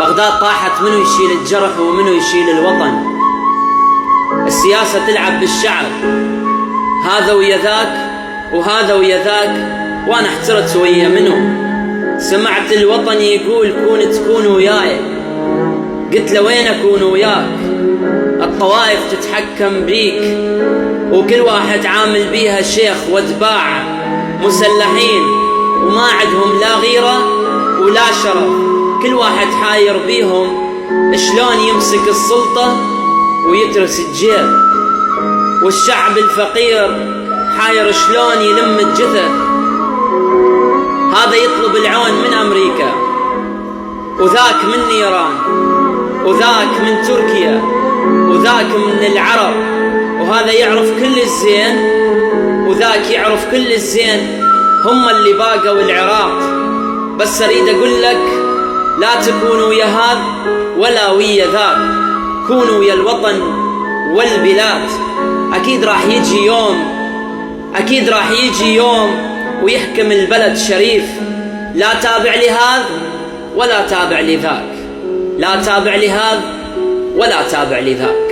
بغداد طاحت، منو يشيل الجرح ومنو يشيل الوطن. السياسة تلعب بالشعب، هذا ويا ذاك وهذا ويا ذاك، وانا احترت ويا منو. سمعت الوطن يقول تكون وياي، قلت له وين اكون وياك؟ الطوائف تتحكم بيك وكل واحد عامل بيها شيخ واتباع مسلحين، وما عندهم لا غيرة ولا شرف. كل واحد حاير بيهم شلون يمسك السلطة ويترس الجيب، والشعب الفقير حاير شلون يلم الجثث. هذا يطلب العون من أمريكا، وذاك من إيران، وذاك من تركيا، وذاك من العرب، وهذا يعرف كل الزين وذاك يعرف كل الزين. هم اللي باقوا العراق. بس أريد أقول لك لا تكونوا ويا هذا ولا ويا ذاك، كونوا ويا الوطن والبلاد. أكيد راح يجي يوم ويحكم البلد شريف. لا تابع لهذا ولا تابع لذاك، لا تابع لهذا ولا تابع لذاك.